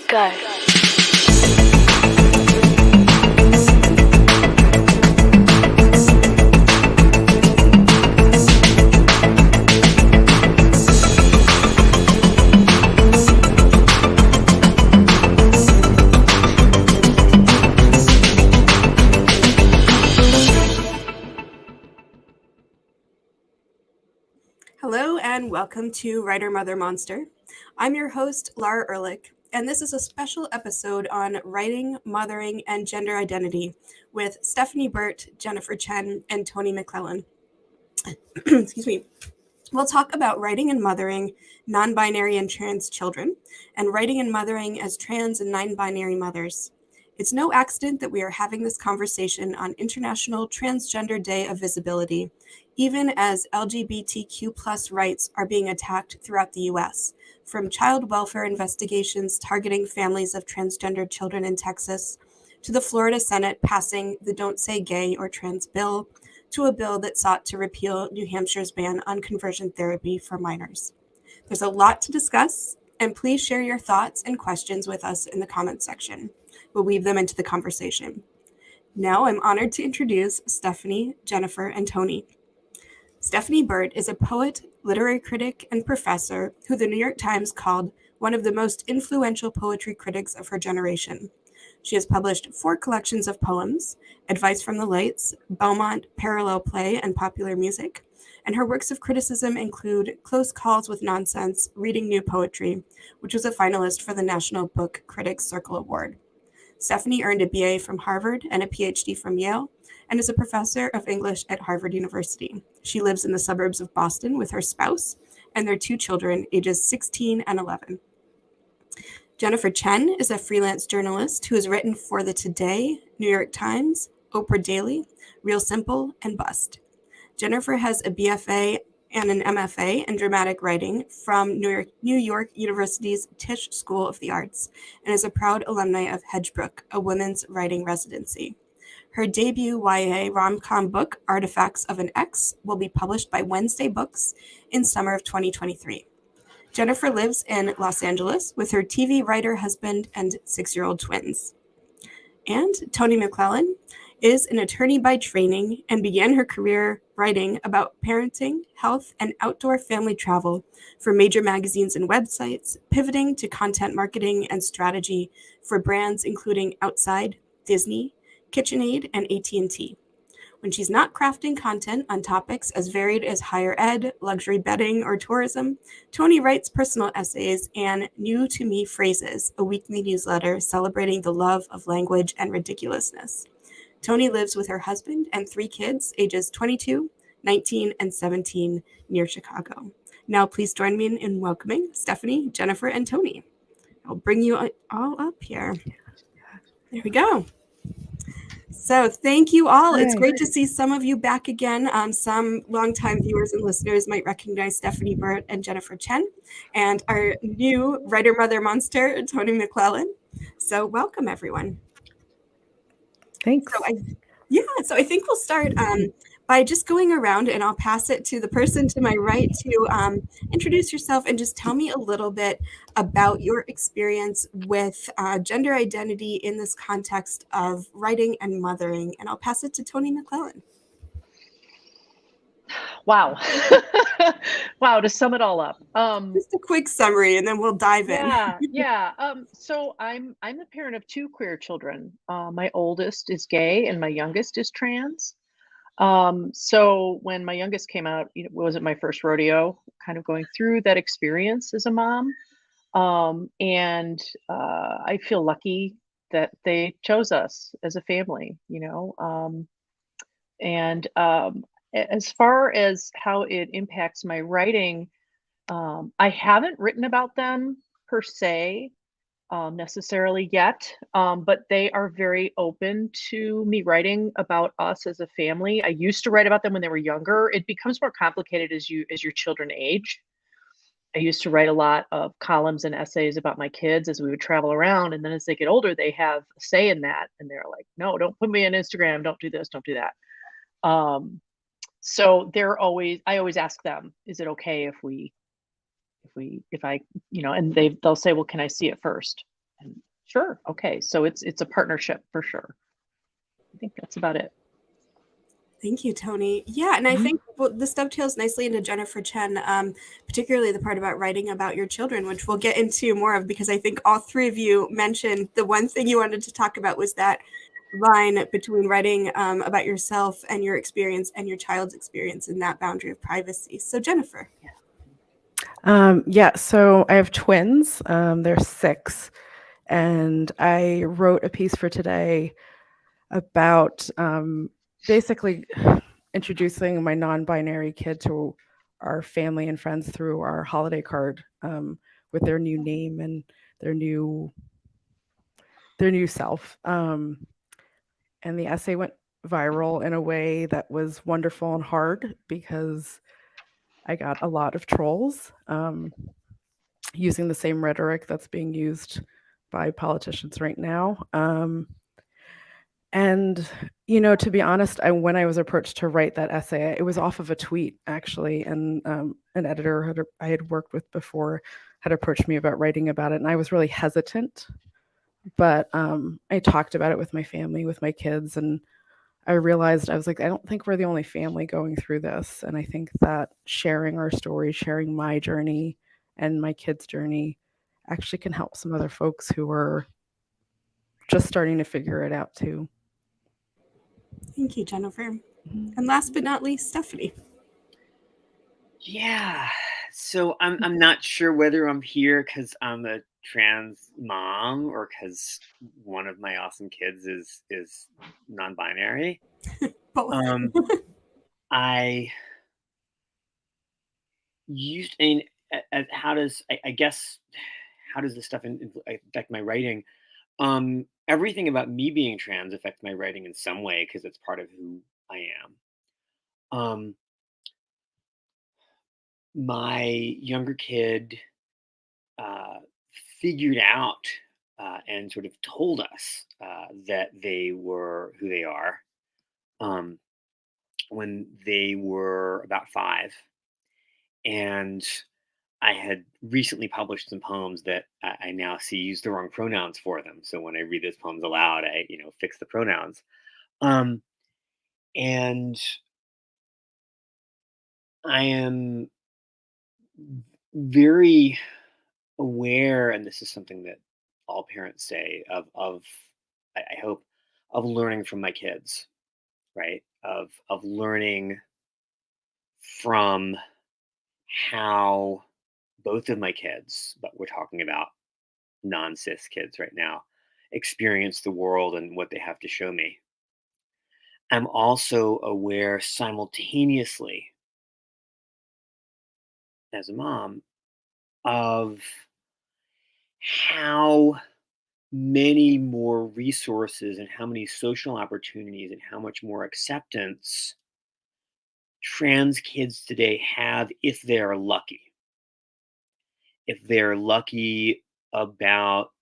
Go. Hello and welcome to Writer Mother Monster. I'm your host, Lara Ehrlich, and this is a special episode on writing, mothering, and gender identity with Stephanie Burt, Jennifer Chen, and Toni McLellan. Excuse me. We'll talk about writing and mothering non-binary and trans children, and writing and mothering as trans and non-binary mothers. It's no accident that we are having this conversation on International Transgender Day of Visibility, even as LGBTQ+ rights are being attacked throughout the US, from child welfare investigations targeting families of transgender children in Texas, to the Florida Senate passing the Don't Say Gay or Trans bill, to a bill that sought to repeal New Hampshire's ban on conversion therapy for minors. There's a lot to discuss, and please share your thoughts and questions with us in the comments section. We'll weave them into the conversation. Now I'm honored to introduce Stephanie, Jennifer, and Toni. Stephanie Burt is a poet, literary critic, and professor who the New York Times called one of the most influential poetry critics of her generation. She has published 4 collections of poems, Advice from the Lights, Beaumont, Parallel Play, and Popular Music, and her works of criticism include Close Calls with Nonsense, Reading New Poetry, which was a finalist for the National Book Critics Circle Award. Stephanie earned a BA from Harvard and a PhD from Yale, and is a professor of English at Harvard University. She lives in the suburbs of Boston with her spouse and their 2 children, ages 16 and 11. Jennifer Chen is a freelance journalist who has written for The Today, New York Times, Oprah Daily, Real Simple, and Bust. Jennifer has a BFA and an MFA in dramatic writing from New York University's Tisch School of the Arts, and is a proud alumni of Hedgebrook, a women's writing residency. Her debut YA rom-com book, Artifacts of an Ex, will be published by Wednesday Books in summer of 2023. Jennifer lives in Los Angeles with her TV writer husband and 6-year-old twins. And Toni McLellan is an attorney by training and began her career writing about parenting, health, and outdoor family travel for major magazines and websites, pivoting to content marketing and strategy for brands including Outside, Disney, KitchenAid, and AT&T. When she's not crafting content on topics as varied as higher ed, luxury bedding, or tourism, Toni writes personal essays and New to Me Phrases, a weekly newsletter celebrating the love of language and ridiculousness. Toni lives with her husband and 3 kids, ages 22, 19, and 17, near Chicago. Now please join me in welcoming Stephanie, Jennifer, and Toni. I'll bring you all up here. There we go. So thank you all. It's great to see some of you back again. Some longtime viewers and listeners might recognize Stephanie Burt and Jennifer Chen, and our new Writer Mother Monster, Toni McLellan. So welcome, everyone. Thanks. So I think we'll start by just going around, and I'll pass it to the person to my right to introduce yourself and just tell me a little bit about your experience with gender identity in this context of writing and mothering. And I'll pass it to Toni McLellan. Wow. Wow, to sum it all up. Just a quick summary and then we'll dive in. So I'm the parent of 2 queer children. My oldest is gay and my youngest is trans. So when my youngest came out, it wasn't my first rodeo, kind of going through that experience as a mom. And I feel lucky that they chose us as a family, as far as how it impacts my writing, I haven't written about them per se necessarily yet, but they are very open to me writing about us as a family. I used to write about them when they were younger. It becomes more complicated as your children age. I used to write a lot of columns and essays about my kids as we would travel around, and then as they get older, they have a say in that, and they're like, "No, don't put me on Instagram. Don't do this. Don't do that." So I always ask them, is it okay if I, and they'll say, well, can I see it first? And sure, okay, so it's a partnership for sure. I think that's about it. Thank you, Toni. Yeah, and I think this dovetails nicely into Jennifer Chen, particularly the part about writing about your children, which we'll get into more of, because I think all three of you mentioned the one thing you wanted to talk about was that line between writing about yourself and your experience and your child's experience in that boundary of privacy. So Jennifer. Yeah, so I have twins. They're 6. And I wrote a piece for today about basically introducing my non-binary kid to our family and friends through our holiday card with their new name and their new self. And the essay went viral in a way that was wonderful and hard because I got a lot of trolls using the same rhetoric that's being used by politicians right now. And, to be honest, when I was approached to write that essay, it was off of a tweet, actually. And an editor I had worked with before had approached me about writing about it. And I was really hesitant. But I talked about it with my family, with my kids. And I realized, I was like, I don't think we're the only family going through this. And I think that sharing our story, sharing my journey and my kids' journey actually can help some other folks who are just starting to figure it out too. Thank you, Jennifer. And last but not least, Stephanie. Yeah. So I'm not sure whether I'm here because I'm a trans mom or because one of my awesome kids is non-binary. Both. I used and how does I guess how does this stuff affect my writing? Everything about me being trans affects my writing in some way because it's part of who I am. My younger kid figured out and sort of told us that they were who they are when they were about 5. And I had recently published some poems that I now see use the wrong pronouns for them. So when I read those poems aloud, I fix the pronouns. And I am very aware, and this is something that all parents say of I hope of learning from my kids, right? Of learning from how both of my kids, but we're talking about non-cis kids right now, experience the world and what they have to show me. I'm also aware simultaneously as a mom of how many more resources and how many social opportunities and how much more acceptance trans kids today have if they're lucky. If they're lucky about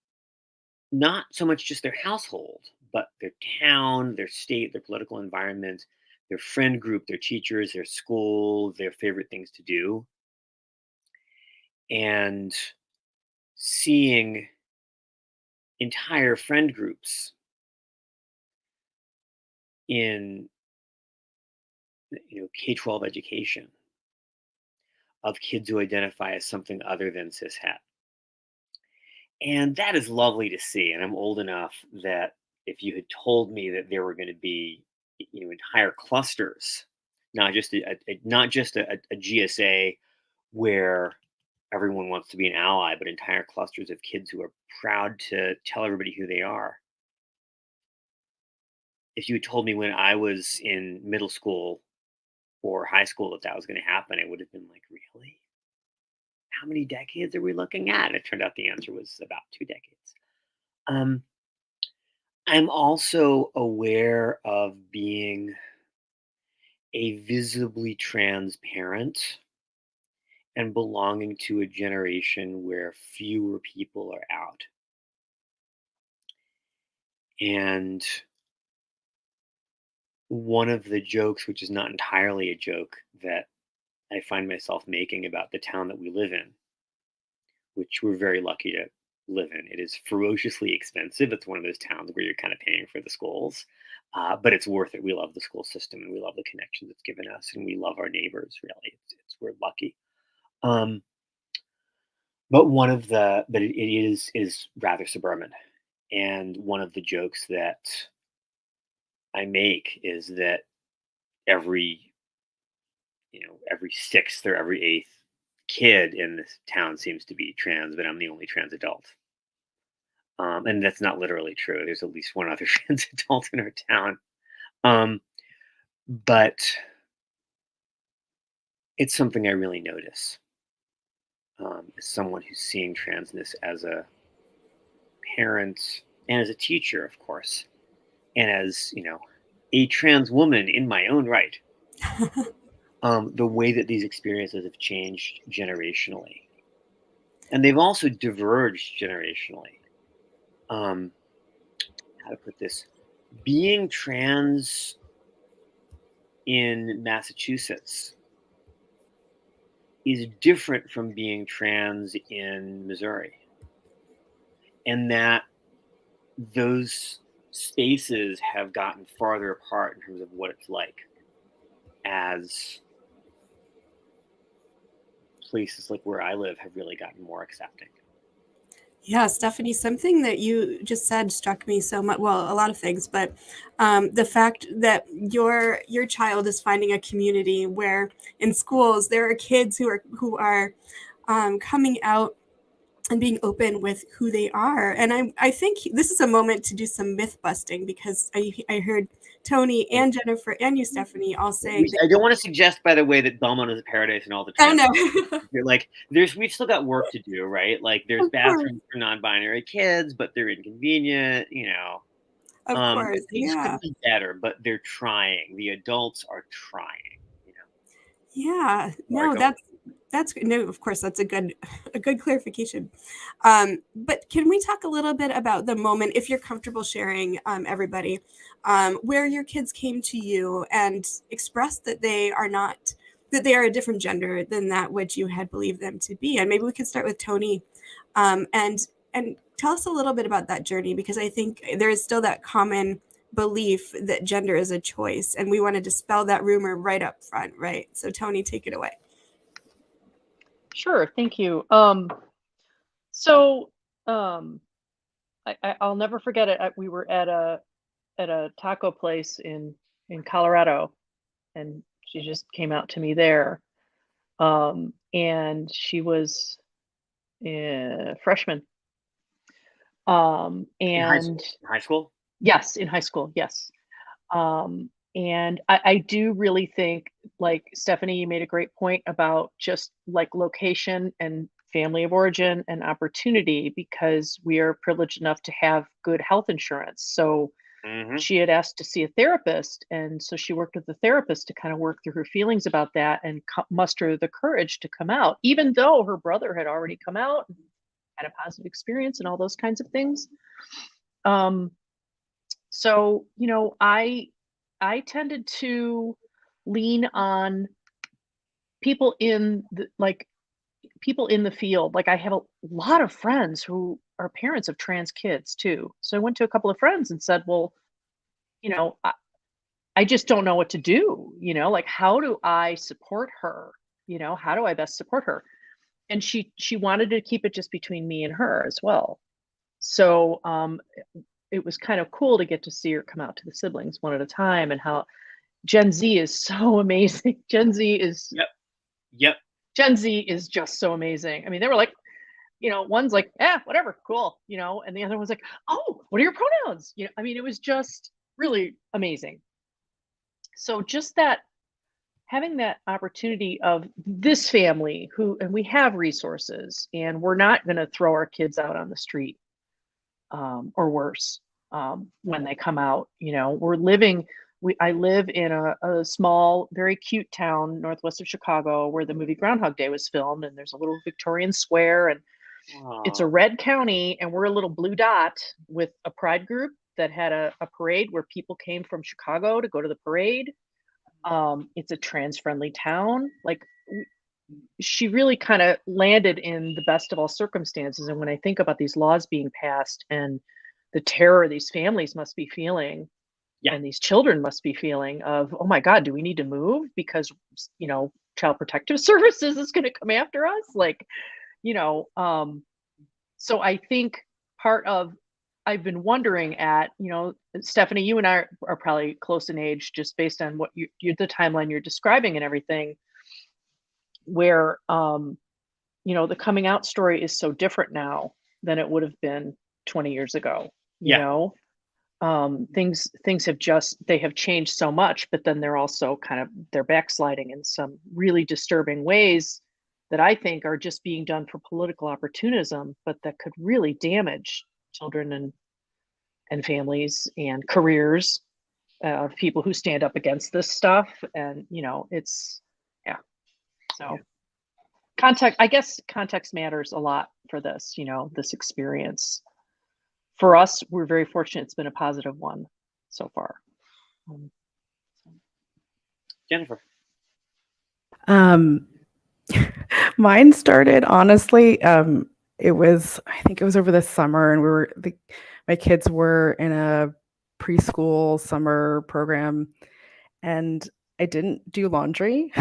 not so much just their household, but their town, their state, their political environment, their friend group, their teachers, their school, their favorite things to do. And seeing entire friend groups in K-12 education of kids who identify as something other than cishet. And that is lovely to see. And I'm old enough that if you had told me that there were going to be entire clusters, not just a GSA where everyone wants to be an ally, but entire clusters of kids who are proud to tell everybody who they are. If you had told me when I was in middle school or high school that was going to happen, it would have been like, really? How many decades are we looking at? And it turned out the answer was about 2 decades. I'm also aware of being a visibly trans parent and belonging to a generation where fewer people are out. And one of the jokes, which is not entirely a joke, that I find myself making about the town that we live in, which we're very lucky to live in. It is ferociously expensive. It's one of those towns where you're kind of paying for the schools, but it's worth it. We love the school system, and we love the connections it's given us, and we love our neighbors. Really, we're lucky. But it is rather suburban, and one of the jokes that I make is that every every sixth or every eighth kid in this town seems to be trans, but I'm the only trans adult. And that's not literally true. There's at least one other trans adult in our town. But it's something I really notice. As someone who's seeing transness as a parent and as a teacher, of course, and as, a trans woman in my own right. The way that these experiences have changed generationally. And they've also diverged generationally. How to put this? Being trans in Massachusetts is different from being trans in Missouri. And that those spaces have gotten farther apart in terms of what it's like as places like where I live have really gotten more accepting. Yeah, Stephanie, something that you just said struck me so much. Well, a lot of things, but the fact that your child is finding a community where in schools there are kids who are coming out and being open with who they are. And I think this is a moment to do some myth busting, because I heard Toni and Jennifer and you, Stephanie, all saying I don't want to suggest, by the way, that Belmont is a paradise and all the oh trans no. like we've still got work to do, right? Like there's bathrooms for non-binary kids, but they're inconvenient, Of course, things yeah. could be better, but they're trying. The adults are trying, Yeah, no, that's no, of course, that's a good clarification. But can we talk a little bit about the moment, if you're comfortable sharing, everybody, where your kids came to you and expressed that they are a different gender than that which you had believed them to be? And maybe we could start with Toni, and tell us a little bit about that journey, because I think there is still that common belief that gender is a choice, and we want to dispel that rumor right up front, right? So Toni, take it away. Sure, thank you. I'll never forget it. We were at a taco place in Colorado, and she just came out to me there. And she was a freshman. In high school? Yes, in high school, yes. And I do really think, like Stephanie, you made a great point about just like location and family of origin and opportunity, because we are privileged enough to have good health insurance. So she had asked to see a therapist, and so she worked with the therapist to kind of work through her feelings about that and muster the courage to come out, even though her brother had already come out and had a positive experience and all those kinds of things. So, I tended to lean on people in the field. Like I have a lot of friends who are parents of trans kids too. So I went to a couple of friends and said, well, I just don't know what to do, like how do I support her? How do I best support her? And she wanted to keep it just between me and her as well. So it was kind of cool to get to see her come out to the siblings one at a time, and how Gen Z is so amazing. Gen Z is just so amazing. I mean, they were like, one's like, whatever, cool, and the other one's like, oh, what are your pronouns? I mean, it was just really amazing. So just that, having that opportunity of this family and we have resources, and we're not going to throw our kids out on the street, or worse, when they come out. I live in a small, very cute town northwest of Chicago, where the movie Groundhog Day was filmed, and there's a little Victorian square, and it's a red county, and we're a little blue dot with a pride group that had a parade where people came from Chicago to go to the parade. It's a trans-friendly town. Like she really kind of landed in the best of all circumstances. And when I think about these laws being passed and the terror these families must be feeling Yeah. and these children must be feeling of, oh my God, do we need to move because, Child Protective Services is going to come after us? Like, you know, so I think part of I've been wondering Stephanie, you and I are probably close in age just based on what the timeline you're describing and everything, where the coming out story is so different now than it would have been 20 years ago. you Yeah. know things have changed so much, but then they're also they're backsliding in some really disturbing ways that I think are just being done for political opportunism, but that could really damage children and families and careers of people who stand up against this stuff. And it's yeah. So Yeah. context matters a lot for this, this experience. For us, we're very fortunate it's been a positive one so far. Jennifer. Mine started honestly. I think it was over the summer, and my kids were in a preschool summer program, and I didn't do laundry,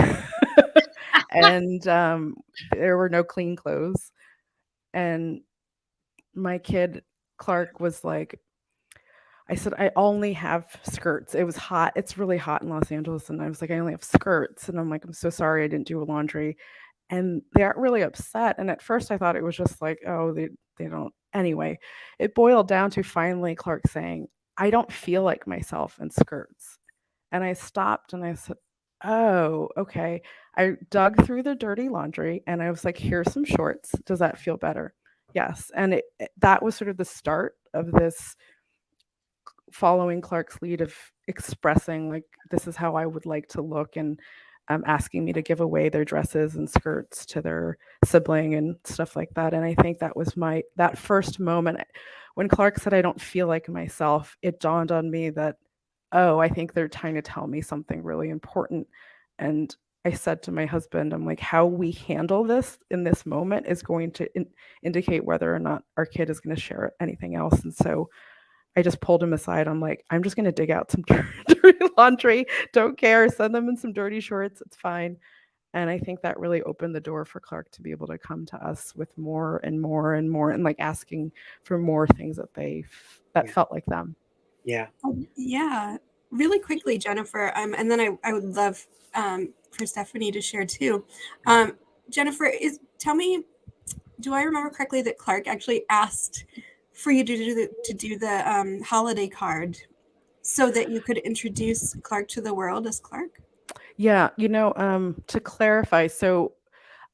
and there were no clean clothes, and my kid Clark was like, I said, I only have skirts. It was hot. It's really hot in Los Angeles. And I was like, I only have skirts. And I'm like, I'm so sorry I didn't do laundry. And they got really upset. And at first I thought it was just like, oh, they don't. Anyway, it boiled down to finally Clark saying, I don't feel like myself in skirts. And I stopped and I said, oh, okay. I dug through the dirty laundry and I was like, here's some shorts. Does that feel better? Yes. And that was sort of the start of this following Clark's lead of expressing like this is how I would like to look, and asking me to give away their dresses and skirts to their sibling and stuff like that. And I think that was that first moment when Clark said I don't feel like myself. It dawned on me that, oh, I think they're trying to tell me something really important. And I said to my husband, I'm like, how we handle this in this moment is going to indicate whether or not our kid is going to share anything else. And so I just pulled him aside. I'm like, I'm just going to dig out some dirty laundry. Don't care. Send them in some dirty shorts. It's fine. And I think that really opened the door for Clark to be able to come to us with more and more and more, and like asking for more things that Yeah. felt like them. Yeah. Yeah. Really quickly, Jennifer, and then I would love for Stephanie to share too. Jennifer, tell me, do I remember correctly that Clark actually asked for you to do the holiday card so that you could introduce Clark to the world as Clark? Yeah, to clarify, so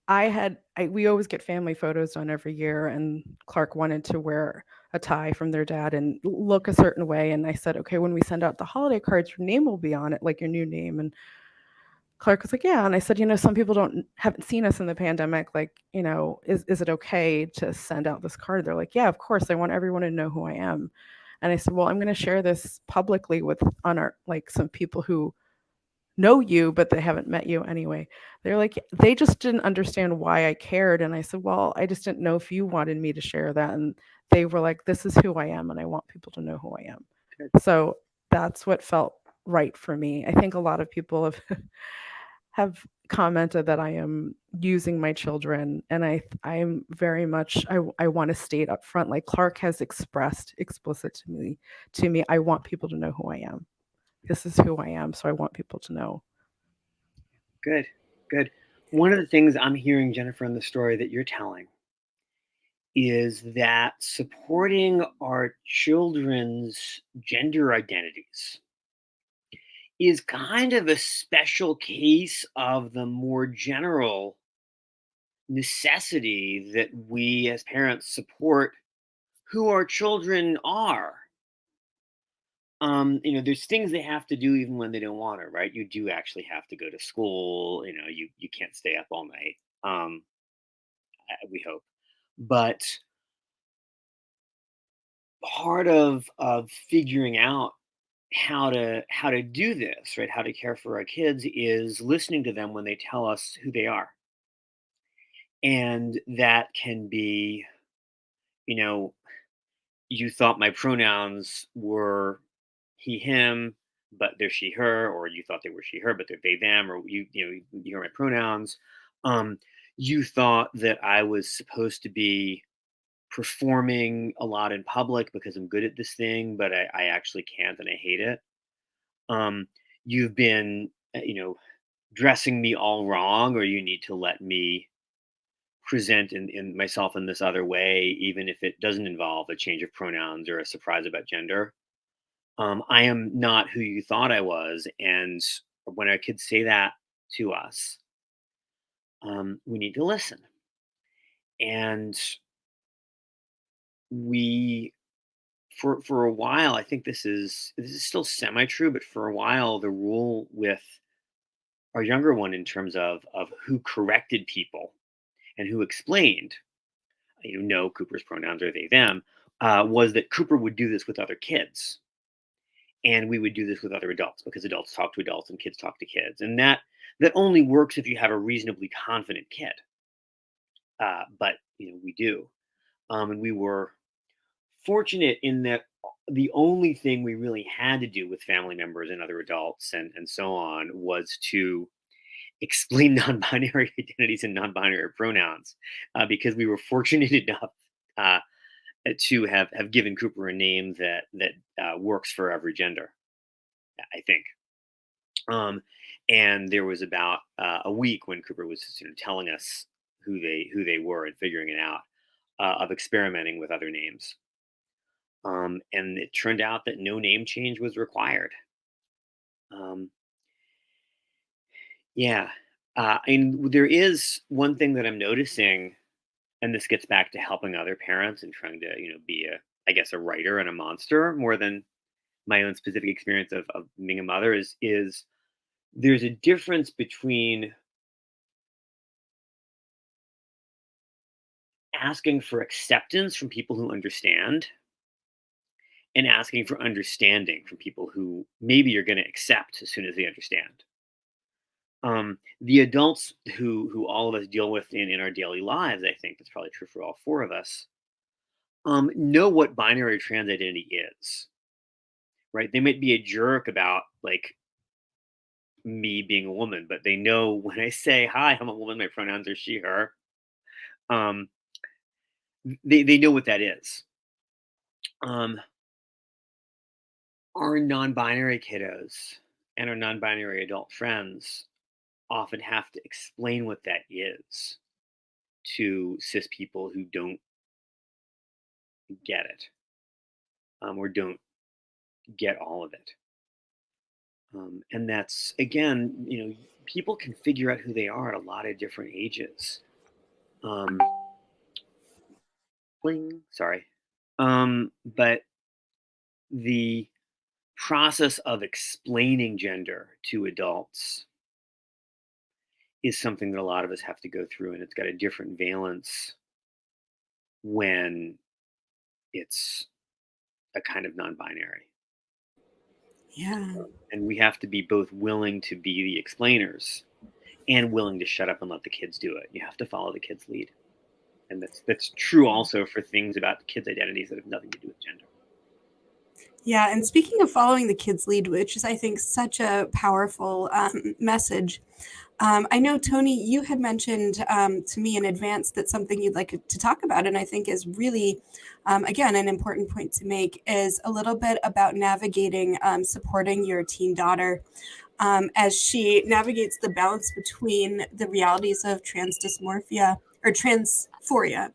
we always get family photos done every year, and Clark wanted to wear a tie from their dad and look a certain way. And I said, okay, when we send out the holiday cards, your name will be on it, like your new name. And Clark was like, yeah. And I said, some people haven't seen us in the pandemic. Like, is it okay to send out this card? They're like, yeah, of course. I want everyone to know who I am. And I said, well, I'm going to share this publicly like some people who know you, but they haven't met you anyway. They're like, they just didn't understand why I cared. And I said, well, I just didn't know if you wanted me to share that. And they were like, this is who I am, and I want people to know who I am. Good. So that's what felt right for me. I think a lot of people have commented that I am using my children, and I'm very much, I want to state up front, like Clark has expressed explicit to me, I want people to know who I am. This is who I am, so I want people to know. Good. One of the things I'm hearing, Jennifer, in the story that you're telling is that supporting our children's gender identities is kind of a special case of the more general necessity that we as parents support who our children are. There's things they have to do even when they don't want to, right? You do actually have to go to school. You can't stay up all night. We hope, but part of figuring out how to do this, right? How to care for our kids is listening to them when they tell us who they are, And that can be, you know, you thought my pronouns were he, him, but they're she, her, or you thought they were she, her, but they're they, them, or you hear my pronouns. Um, you thought that I was supposed to be performing a lot in public because I'm good at this thing, but I actually can't and I hate it. Um, you've been, dressing me all wrong, or you need to let me present in myself in this other way, even if it doesn't involve a change of pronouns or a surprise about gender. I am not who you thought I was. And when our kids say that to us, we need to listen. And we, for a while, I think this is still semi true, but for a while, the rule with our younger one in terms of who corrected people and who explained, no, Cooper's pronouns are they, them, was that Cooper would do this with other kids. And we would do this with other adults because adults talk to adults and kids talk to kids. And that only works if you have a reasonably confident kid. But, we do. And we were fortunate in that the only thing we really had to do with family members and other adults and so on was to explain non-binary identities and non-binary pronouns, because we were fortunate enough to have given Cooper a name that works for every gender, I think. And there was about a week when Cooper was telling us who they were and figuring it out, of experimenting with other names. And it turned out that no name change was required. Yeah. And there is one thing that I'm noticing, and this gets back to helping other parents and trying to, be I guess, a writer and a monster more than my own specific experience of being a mother is there's a difference between asking for acceptance from people who understand and asking for understanding from people who maybe you're going to accept as soon as they understand. The adults who all of us deal with in our daily lives, I think that's probably true for all four of us, know what binary trans identity is, right? They might be a jerk about like me being a woman, but they know when I say, hi, I'm a woman, my pronouns are she, her. They know what that is. Our non-binary kiddos and our non-binary adult friends often have to explain what that is to cis people who don't get it, or don't get all of it. And that's, again, people can figure out who they are at a lot of different ages. Bling, sorry. But the process of explaining gender to adults is something that a lot of us have to go through, and it's got a different valence when it's a kind of non-binary. Yeah. And we have to be both willing to be the explainers and willing to shut up and let the kids do it. You have to follow the kids' lead. And that's true also for things about kids' identities that have nothing to do with gender. Yeah, and speaking of following the kids' lead, which is, I think, such a powerful message, I know, Toni, you had mentioned to me in advance that something you'd like to talk about, and I think is really, again, an important point to make, is a little bit about navigating supporting your teen daughter as she navigates the balance between the realities of trans dysmorphia or transphoria.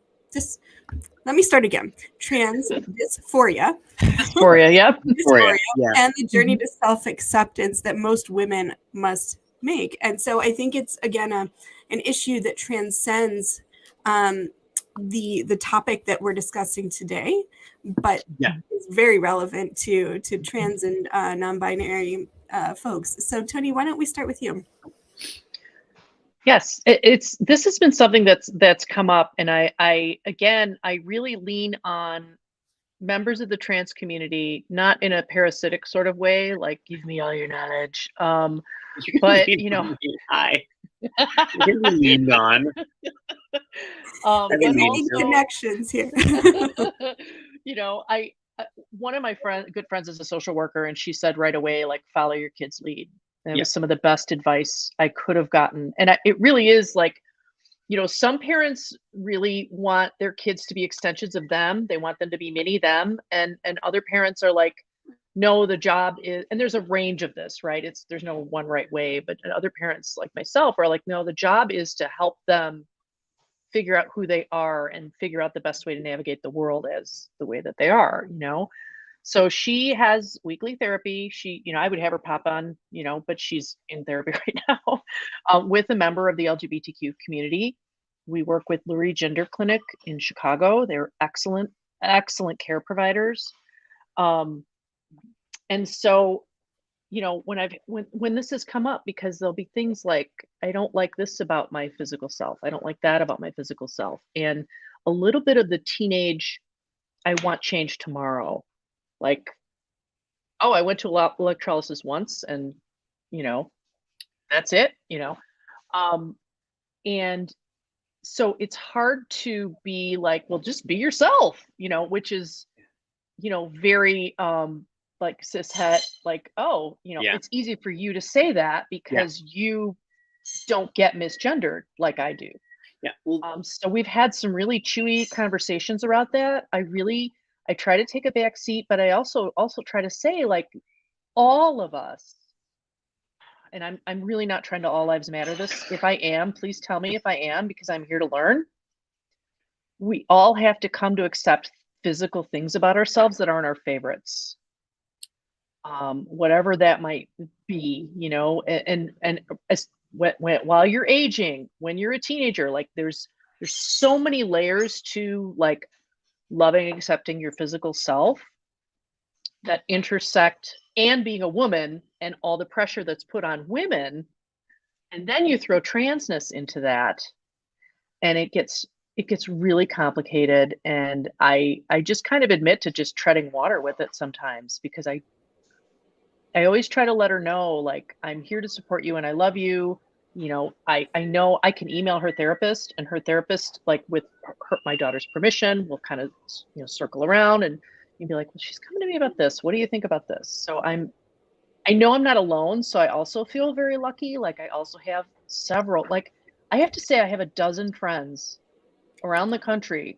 Let me start again. Trans dysphoria. Dysphoria, yep. Dysphoria, Yeah. and the journey to self-acceptance that most women must make. And so I think it's, again, an issue that transcends the topic that we're discussing today, but is very relevant to trans and non-binary folks. So Toni, why don't we start with you? Yes, this has been something that's come up, and I really lean on members of the trans community, not in a parasitic sort of way, like give me all your knowledge. But I can be leaned on. That We're means making so. connections here. you know, one of my good friends is a social worker, and she said right away, like, follow your kid's lead. And it Yeah. was some of the best advice I could have gotten. And it really is like, you know, some parents really want their kids to be extensions of them. They want them to be mini them. And other parents are like, no, the job is, and there's a range of this, right? There's no one right way, but other parents like myself are like, no, the job is to help them figure out who they are and figure out the best way to navigate the world as the way that they are, you know? So she has weekly therapy. She, you know, I would have her pop on, you know, but she's in therapy right now with a member of the LGBTQ community. We work with Lurie Gender Clinic in Chicago. They're excellent, excellent care providers. And so, you know, when this has come up, because there'll be things like, I don't like this about my physical self. I don't like that about my physical self. And a little bit of the teenage, I want change tomorrow. Like, oh, I went to electrolysis once and, you know, that's it, you know. And so it's hard to be like, well, just be yourself, you know, which is, you know, very like cishet, like, oh, you know, Yeah. it's easy for you to say that because you don't get misgendered like I do. Yeah. Well, So we've had some really chewy conversations around that. I try to take a back seat, but I also try to say, like, all of us, and I'm really not trying to all lives matter this. If I am, please tell me if I am, because I'm here to learn. We all have to come to accept physical things about ourselves that aren't our favorites. Whatever that might be, you know, and as while you're aging, when you're a teenager, like there's so many layers to like loving and accepting your physical self that intersect, and being a woman and all the pressure that's put on women, and then you throw transness into that, and it gets really complicated. And I just kind of admit to just treading water with it sometimes, because I always try to let her know, like, I'm here to support you and I love you. You know, I know I can email her therapist, and her therapist, like, with my daughter's permission, will kind of, you know, circle around and you'd be like, well, she's coming to me about this. What do you think about this? So I know I'm not alone. So I also feel very lucky. Like, I also have several, like, I have to say, I have a dozen friends around the country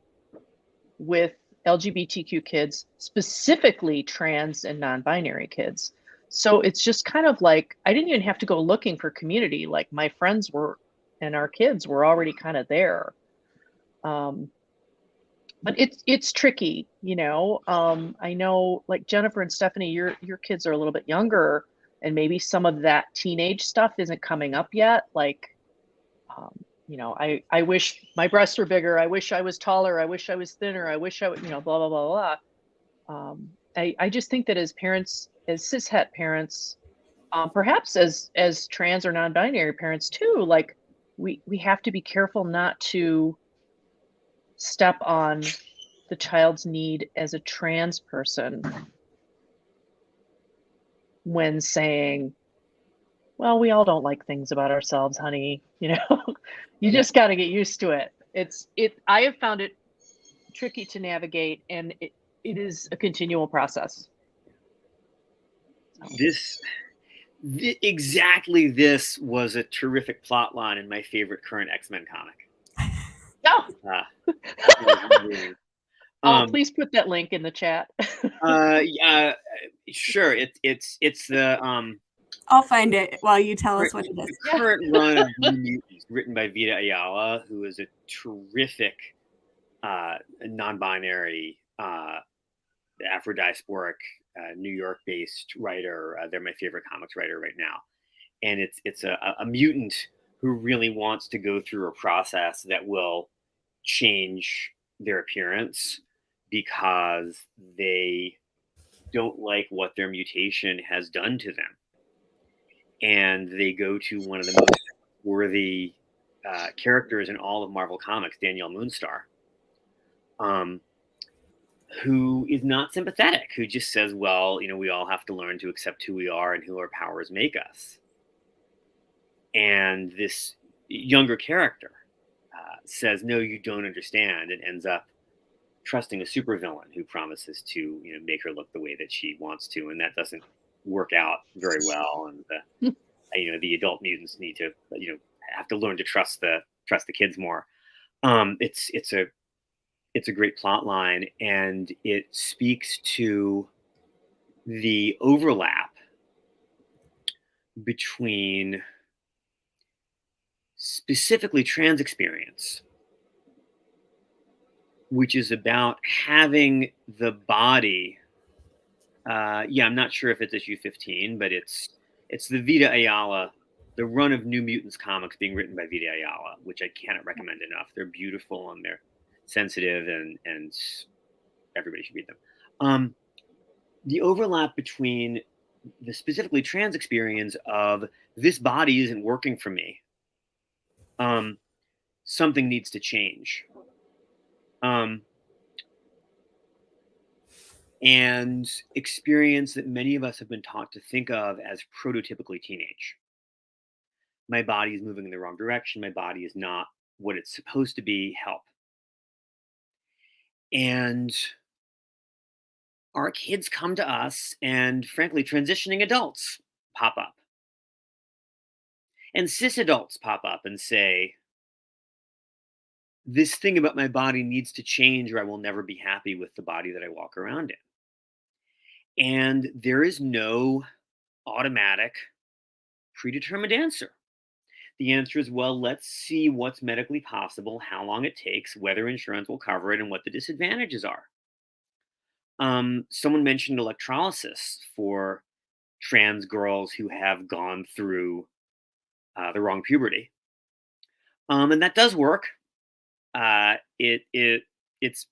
with LGBTQ kids, specifically trans and non-binary kids. So it's just kind of like, I didn't even have to go looking for community. Like, my friends were, and our kids were already kind of there. But it's tricky, you know. I know, like, Jennifer and Stephanie, your kids are a little bit younger, and maybe some of that teenage stuff isn't coming up yet. Like, you know, I wish my breasts were bigger. I wish I was taller. I wish I was thinner. I wish I would, you know, blah, blah, blah, blah. I just think that as parents, as cishet parents, perhaps as trans or non-binary parents too, like, we have to be careful not to step on the child's need as a trans person when saying, well, we all don't like things about ourselves, honey. You know, you just got to get used to it. I have found it tricky to navigate, and it is a continual process. Exactly this was a terrific plot line in my favorite current X-Men comic. Please put that link in the chat. Sure. It's the I'll find it while you tell us what it is. The current run of New Mutants, written by Vita Ayala, who is a terrific non-binary Afro-diasporic New York-based writer. They're my favorite comics writer right now, and it's a mutant who really wants to go through a process that will change their appearance because they don't like what their mutation has done to them. And they go to one of the most worthy characters in all of Marvel Comics, Danielle Moonstar, who is not sympathetic, who just says, well, you know, we all have to learn to accept who we are and who our powers make us. And this younger character says, no, you don't understand, and ends up trusting a supervillain who promises to, make her look the way that she wants to, and that doesn't work out very well. And the adult mutants need to, have to learn to trust the kids more. It's a great plot line, and it speaks to the overlap between specifically trans experience, which is about having the body. I'm not sure if it's issue 15, but it's the Vita Ayala, the run of New Mutants comics being written by Vita Ayala, which I cannot recommend enough. They're beautiful and they're sensitive, and everybody should read them. The overlap between the specifically trans experience of this body isn't working for me. Something needs to change. And experience that many of us have been taught to think of as prototypically teenage. My body is moving in the wrong direction. My body is not what it's supposed to be. Help. And our kids come to us, and frankly, transitioning adults pop up. And cis adults pop up and say, this thing about my body needs to change, or I will never be happy with the body that I walk around in. And there is no automatic, predetermined answer. The answer is, well, let's see what's medically possible, how long it takes, whether insurance will cover it, and what the disadvantages are. Someone mentioned electrolysis for trans girls who have gone through the wrong puberty. And that does work. It's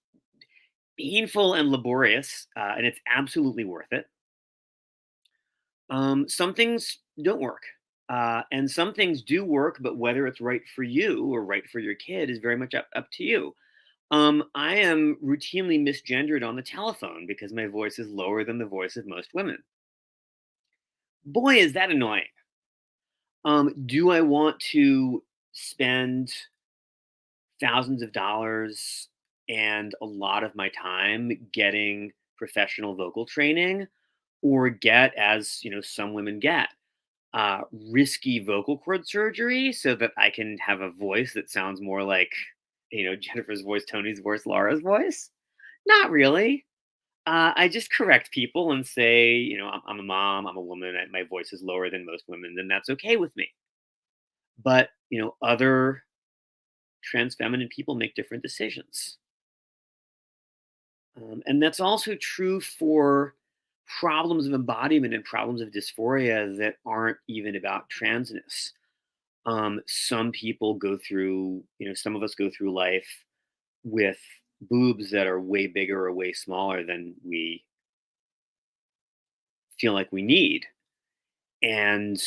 painful and laborious, and it's absolutely worth it. Some things don't work, and some things do work, but whether it's right for you or right for your kid is very much up to you. I am routinely misgendered on the telephone because my voice is lower than the voice of most women. Boy, is that annoying. Do I want to spend thousands of dollars and a lot of my time getting professional vocal training, or get, as some women get, risky vocal cord surgery so that I can have a voice that sounds more like Jennifer's voice, Toni's voice, Laura's voice? Not really. I just correct people and say, I'm a mom, I'm a woman, my voice is lower than most women, then that's okay with me. But other trans feminine people make different decisions. And that's also true for problems of embodiment and problems of dysphoria that aren't even about transness. Some people go through, some of us go through life with boobs that are way bigger or way smaller than we feel like we need. And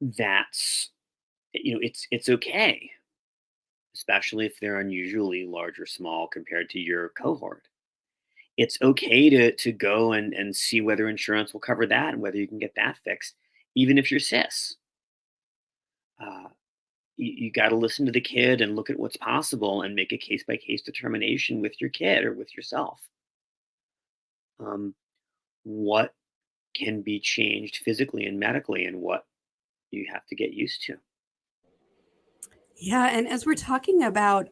that's, it's okay, especially if they're unusually large or small compared to your cohort. It's okay to go and see whether insurance will cover that and whether you can get that fixed, even if you're cis. You got to listen to the kid and look at what's possible and make a case-by-case determination with your kid or with yourself. What can be changed physically and medically, and what you have to get used to. Yeah, and as we're talking about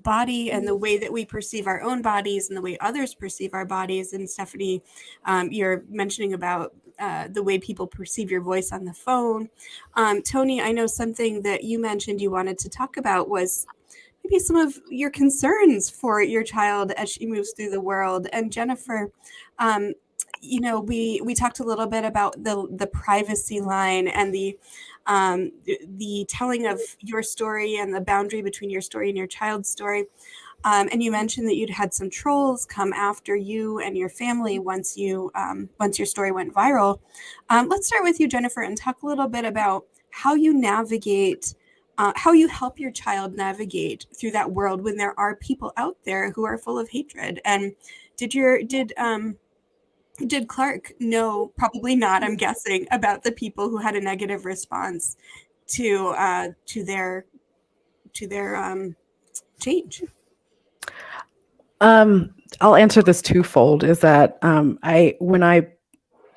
body and the way that we perceive our own bodies and the way others perceive our bodies, and Stephanie, you're mentioning about the way people perceive your voice on the phone. Toni, I know something that you mentioned you wanted to talk about was maybe some of your concerns for your child as she moves through the world. And Jennifer, we talked a little bit about the privacy line and the telling of your story and the boundary between your story and your child's story. And you mentioned that you'd had some trolls come after you and your family once your story went viral. Let's start with you, Jennifer, and talk a little bit about how you navigate, how you help your child navigate through that world when there are people out there who are full of hatred. And did Clark know? Probably not, I'm guessing, about the people who had a negative response to their change? I'll answer this twofold. Is that when I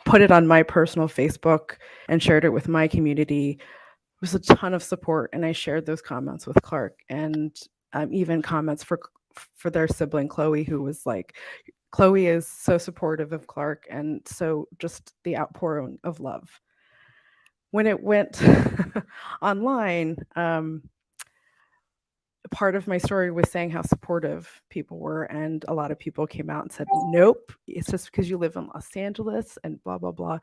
put it on my personal Facebook and shared it with my community, there was a ton of support, and I shared those comments with Clark, and even comments for their sibling Chloe, who was like, Chloe is so supportive of Clark, and so just the outpouring of love. When it went online, part of my story was saying how supportive people were, and a lot of people came out and said, nope, it's just because you live in Los Angeles and blah blah blah.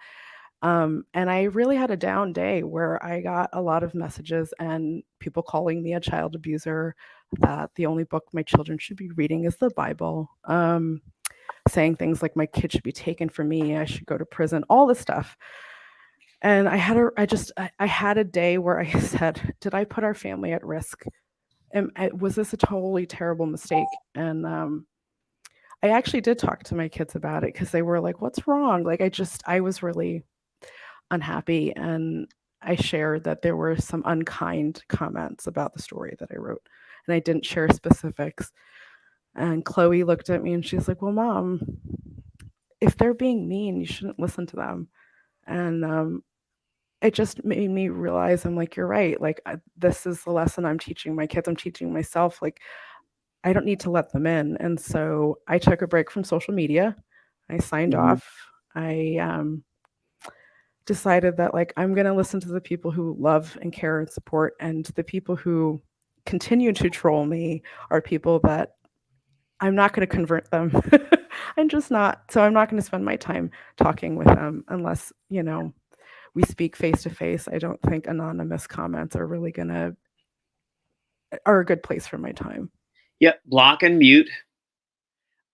And I really had a down day where I got a lot of messages and people calling me a child abuser, that the only book my children should be reading is the Bible, saying things like my kid should be taken from me, I should go to prison, all this stuff. And I had a day where I said, did I put our family at risk? And was this a totally terrible mistake? And I actually did talk to my kids about it, because they were like, what's wrong? Like, I was really unhappy, and I shared that there were some unkind comments about the story that I wrote, and I didn't share specifics. And Chloe looked at me and she's like, well, Mom, if they're being mean, you shouldn't listen to them. And it just made me realize, I'm like, you're right. Like, this is the lesson I'm teaching my kids. I'm teaching myself. Like, I don't need to let them in. And so I took a break from social media. I signed off. I decided that, like, I'm going to listen to the people who love and care and support, and the people who continue to troll me are people that I'm not going to convert them. I'm just not. So I'm not going to spend my time talking with them unless, we speak face to face. I don't think anonymous comments are really are a good place for my time. Yep. Block and mute,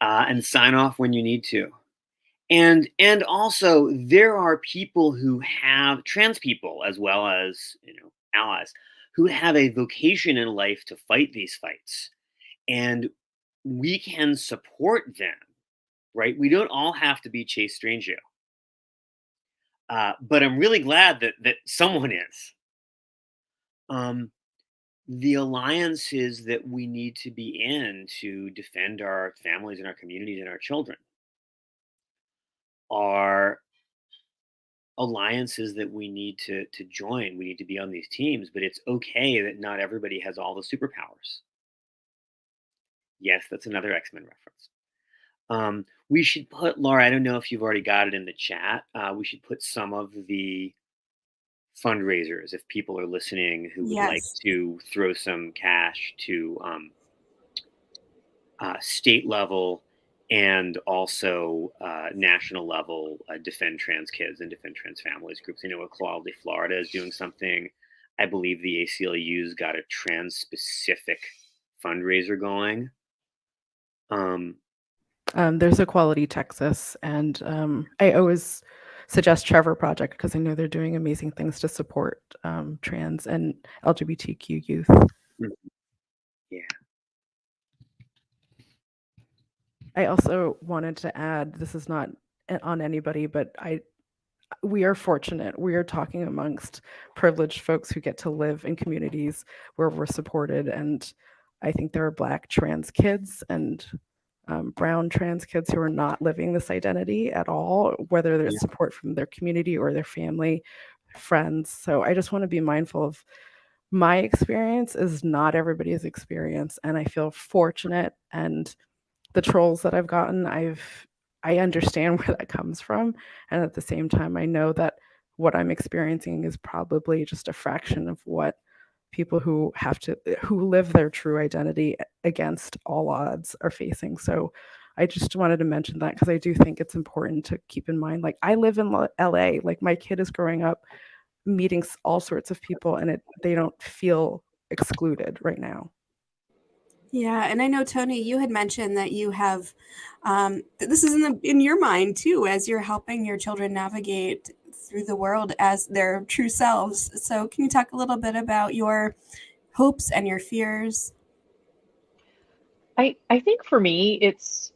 and sign off when you need to. And also, there are people who have, trans people as well as, allies, who have a vocation in life to fight these fights. And we can support them, right? We don't all have to be Chase Strangio. But I'm really glad that someone is. The alliances that we need to be in to defend our families and our communities and our children are alliances that we need to join. We need to be on these teams, but it's okay that not everybody has all the superpowers. Yes, that's another X-Men reference. We should put, Laura, I don't know if you've already got it in the chat. We should put some of the fundraisers, if people are listening who would like to throw some cash to state level and also national level defend trans kids and defend trans families groups. I know Equality Florida is doing something. I believe the ACLU's got a trans specific fundraiser going. There's Equality Texas, and I always suggest Trevor Project, because I know they're doing amazing things to support trans and LGBTQ youth. Yeah. I also wanted to add, this is not on anybody, but we are fortunate. We are talking amongst privileged folks who get to live in communities where we're supported. And I think there are Black trans kids and brown trans kids who are not living this identity at all, whether there's support from their community or their family, friends. So I just want to be mindful of my experience is not everybody's experience. And I feel fortunate, and the trolls that I've gotten, I understand where that comes from. And at the same time, I know that what I'm experiencing is probably just a fraction of what people who live their true identity against all odds are facing. So I just wanted to mention that, because I do think it's important to keep in mind, like, I live in LA, like, my kid is growing up meeting all sorts of people, and they don't feel excluded right now. Yeah, and I know, Toni, you had mentioned that you have, this is in your mind too, as you're helping your children navigate through the world as their true selves. So can you talk a little bit about your hopes and your fears? I think for me, it's,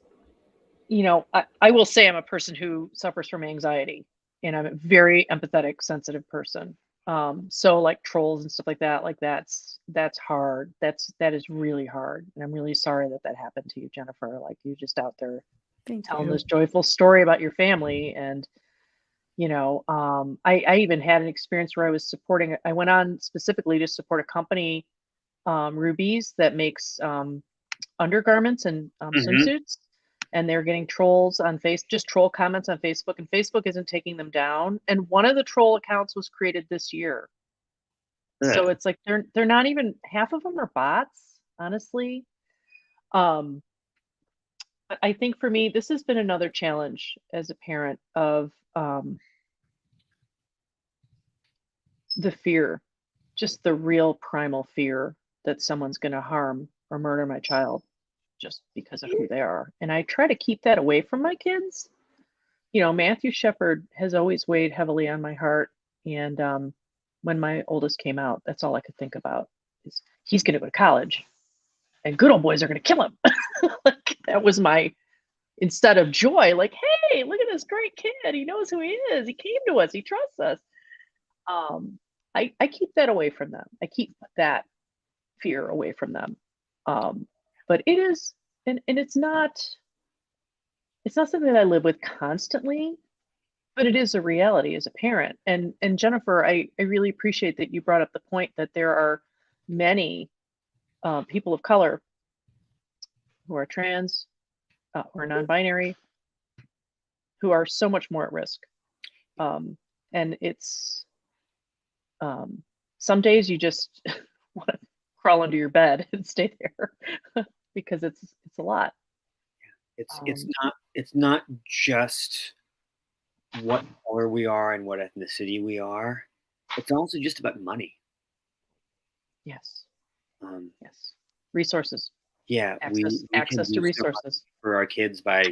I will say I'm a person who suffers from anxiety, and I'm a very empathetic, sensitive person. So like trolls and stuff like that's hard. That is really hard. And I'm really sorry that happened to you, Jennifer. Like you're just out there Thank telling you. this joyful story about your family. And, I even had an experience where I went on specifically to support a company, Rubies, that makes undergarments and Hmm. swimsuits. And they're getting trolls on just troll comments on Facebook, and Facebook isn't taking them down. And one of the troll accounts was created this year. So it's like they're not even half of them are bots, honestly. Um, but I think for me, this has been another challenge as a parent of the fear, just the real primal fear that someone's going to harm or murder my child just because of who they are. And I try to keep that away from my kids. Matthew Shepard has always weighed heavily on my heart. And when my oldest came out, that's all I could think about is he's going to go to college and good old boys are going to kill him. Like that was my, instead of joy, like, hey, look at this great kid. He knows who he is. He came to us. He trusts us. I keep that away from them. I keep that fear away from them. But it is, and it's not something that I live with constantly, but it is a reality as a parent. And Jennifer, I really appreciate that you brought up the point that there are many people of color who are trans or non-binary who are so much more at risk. And it's some days you just want to crawl under your bed and stay there because it's a lot. It's not just what color we are and what ethnicity we are. It's also just about money. Yes. Um, Yes. Resources. yeah, we can Access do to so much resources. for our kids by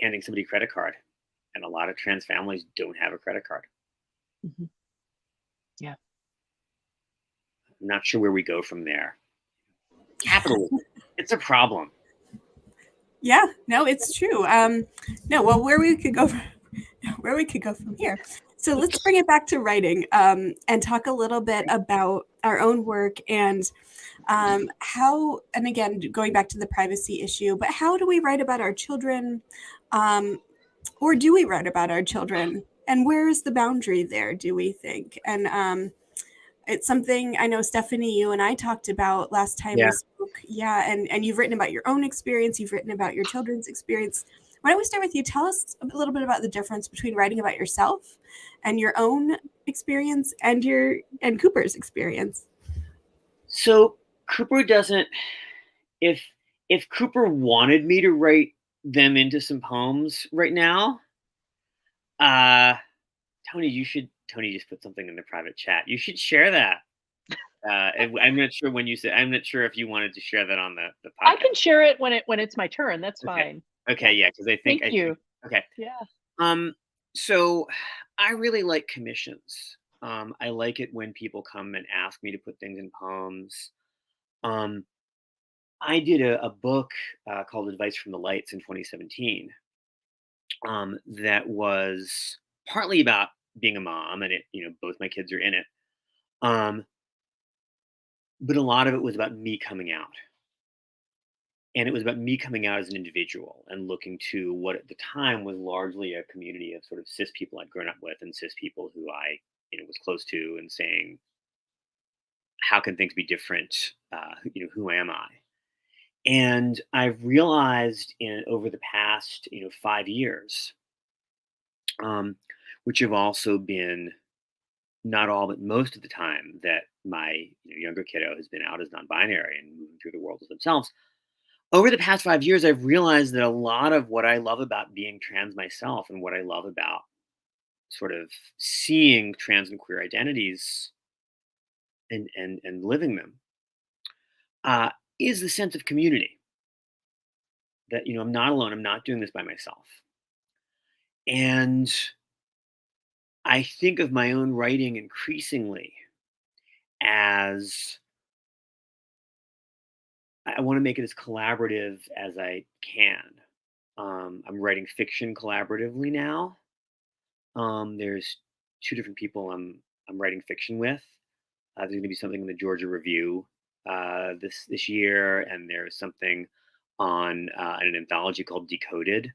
handing somebody a credit card, and a lot of trans families don't have a credit card. Mhm. Yeah. I'm not sure where we go from there. Capitalism, it's a problem. Yeah, no, it's true. No, well, where we could go from here. So let's bring it back to writing and talk a little bit about our own work and how, and again, going back to the privacy issue, but how do we write about our children? Or do we write about our children? And where is the boundary there, do we think? And it's something I know, Stephanie, you and I talked about last time Yeah. we spoke. Yeah, and you've written about your own experience. You've written about your children's experience. Why don't we start with you? Tell us a little bit about the difference between writing about yourself and your own experience and Cooper's experience. So Cooper doesn't. If Cooper wanted me to write them into some poems right now, Toni, Toni just put something in the private chat. You should share that. I'm not sure when you said. I'm not sure if you wanted to share that on the podcast. I can share it when it's my turn. That's Okay. fine. Okay, yeah, because I think. Thank you. Okay. Yeah. So I really like commissions. I like it when people come and ask me to put things in poems. I did a book called Advice from the Lights in 2017 that was partly about being a mom, and both my kids are in it. But a lot of it was about me coming out. And it was about me coming out as an individual and looking to what at the time was largely a community of sort of cis people I'd grown up with and cis people who I, was close to, and saying, how can things be different? Who am I? And I've realized over the past, 5 years, which have also been not all, but most of the time that my younger kiddo has been out as non-binary and moving through the world as themselves. Over the past 5 years, I've realized that a lot of what I love about being trans myself and what I love about sort of seeing trans and queer identities and living them is the sense of community. That, I'm not alone. I'm not doing this by myself. And I think of my own writing increasingly as I want to make it as collaborative as I can. I'm writing fiction collaboratively now. There's 2 different people I'm I'm writing fiction with. There's going to be something in the Georgia Review this year, and there's something on an anthology called Decoded.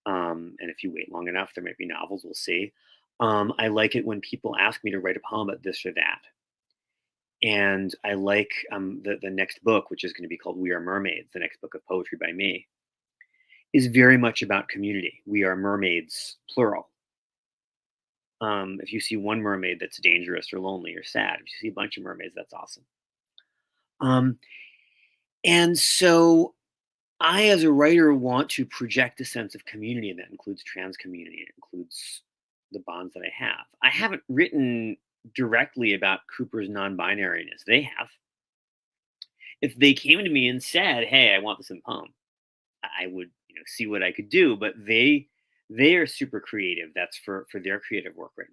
And if you wait long enough, there might be novels. We'll see. I like it when people ask me to write a poem about this or that. And I like the next book, which is going to be called We Are Mermaids, the next book of poetry by me, is very much about community. We are mermaids, plural. If you see one mermaid that's dangerous or lonely or sad, if you see a bunch of mermaids, that's awesome. And so I, as a writer, want to project a sense of community, and that includes trans community. It includes the bonds that I have. I haven't written directly about Cooper's non-binariness. They have. If they came to me and said, "Hey, I want this in poem," I would, see what I could do. But they are super creative. That's for their creative work right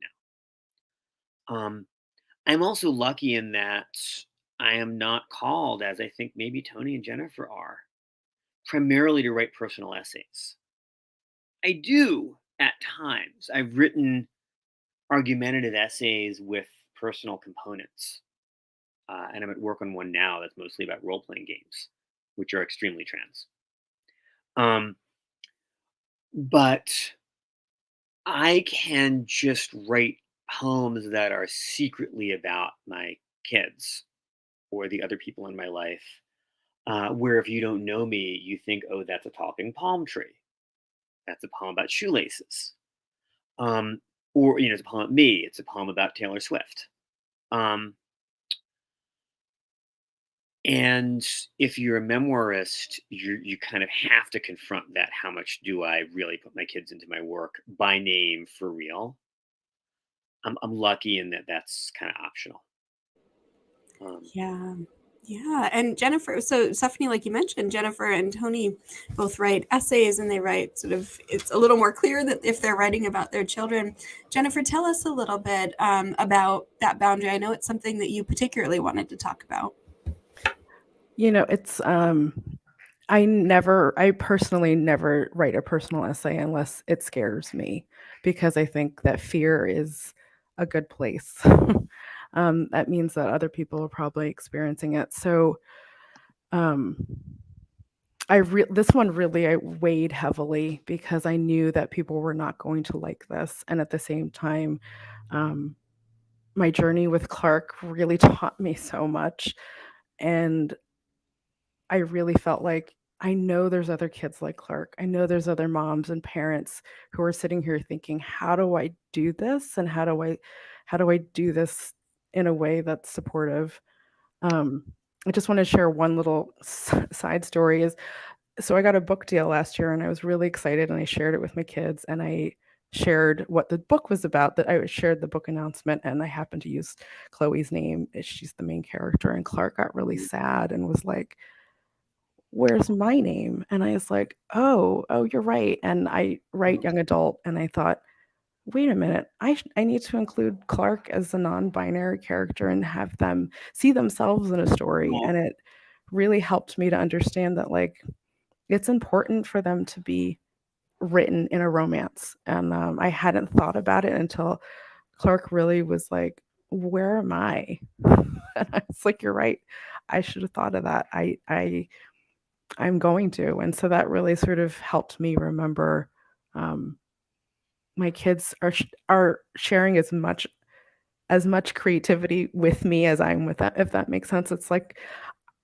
now. I'm also lucky in that I am not called, as I think maybe Toni and Jennifer are, primarily to write personal essays. I do at times. I've written argumentative essays with personal components. And I'm at work on one now that's mostly about role playing games, which are extremely trans. But I can just write poems that are secretly about my kids or the other people in my life, where if you don't know me, you think, oh, that's a talking palm tree. That's a poem about shoelaces. Or, it's a poem about me. It's a poem about Taylor Swift. And if you're a memoirist, you kind of have to confront that. How much do I really put my kids into my work by name for real? I'm lucky in that that's kind of optional. Yeah. And Jennifer, so Stephanie, like you mentioned, Jennifer and Toni both write essays, and they write it's a little more clear that if they're writing about their children. Jennifer, tell us a little bit about that boundary. I know it's something that you particularly wanted to talk about. It's I personally never write a personal essay unless it scares me, because I think that fear is a good place. That means that other people are probably experiencing it. So this one really I weighed heavily, because I knew that people were not going to like this. And at the same time, my journey with Clark really taught me so much. And I really felt like, I know there's other kids like Clark. I know there's other moms and parents who are sitting here thinking, how do I do this? And how do I do this in a way that's supportive? I just want to share one little side story. So I got a book deal last year, and I was really excited, and I shared it with my kids, and I shared what the book was about. That I shared the book announcement, and I happened to use Chloe's name. She's the main character, and Clark got really sad and was like, where's my name? And I was like, oh, you're right. And I write young adult, and I thought, wait a minute, I need to include Clark as a non-binary character and have them see themselves in a story. And it really helped me to understand that, like, it's important for them to be written in a romance. And I hadn't thought about it until Clark really was like, where am I? And I was like, you're right. I should have thought of that. I'm going to. And so that really sort of helped me remember my kids are sharing as much creativity with me as I'm with them, if that makes sense. It's like,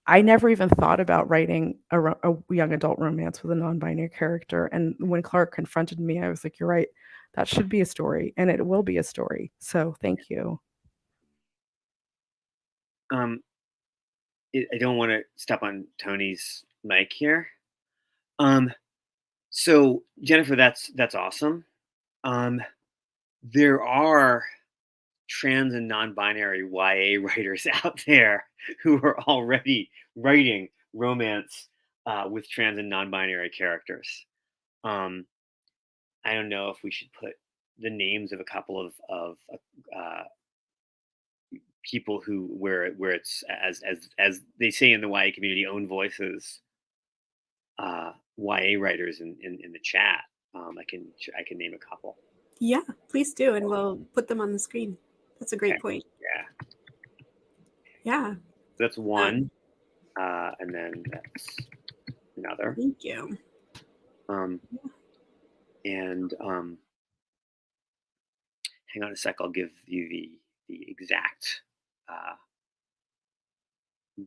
I never even thought about writing a young adult romance with a non-binary character. And when Clark confronted me, I was like, you're right. That should be a story, and it will be a story. So thank you. I don't want to step on Toni's mic here. So Jennifer, that's awesome. There are trans and non-binary YA writers out there who are already writing romance with trans and non-binary characters. I don't know if we should put the names of a couple of people where it's as they say in the YA community, own voices, YA writers in the chat. I can name a couple. Yeah, please do, and we'll put them on the screen. That's a great Okay. point. Yeah. Yeah. That's one. And then that's another. Thank you. And hang on a sec. I'll give you the exact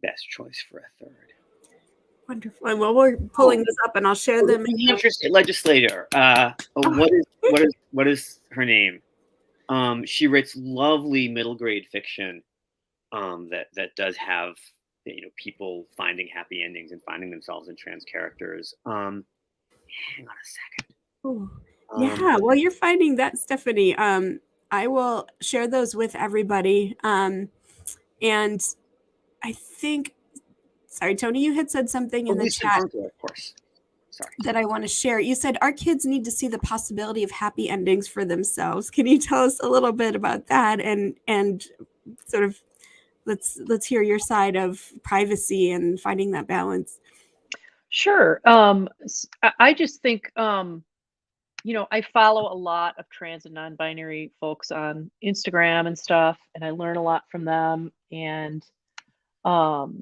best choice for a third. Wonderful. And while we're pulling this up, and I'll share them. The Hampshire state legislator. What is her name? She writes lovely middle grade fiction that does have people finding happy endings and finding themselves in trans characters. Hang on a second. Oh, yeah. Well, you're finding that, Stephanie. I will share those with everybody. And I think, sorry, Toni, you had said something in the chat. Of course. Sorry. That I want to share. You said our kids need to see the possibility of happy endings for themselves. Can you tell us a little bit about that and sort of let's hear your side of privacy and finding that balance? Sure. I just think I follow a lot of trans and non-binary folks on Instagram and stuff, and I learn a lot from them. And the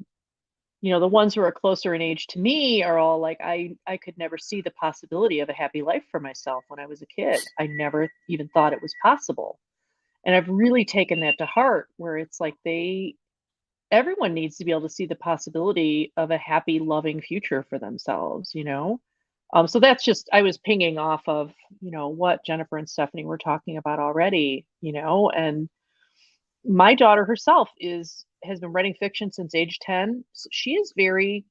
ones who are closer in age to me are all like, I could never see the possibility of a happy life for myself when I was a kid. I never even thought it was possible. And I've really taken that to heart, where it's like everyone needs to be able to see the possibility of a happy, loving future for themselves, So that's just, I was pinging off of, what Jennifer and Stephanie were talking about already, and my daughter herself has been writing fiction since age 10. So she's a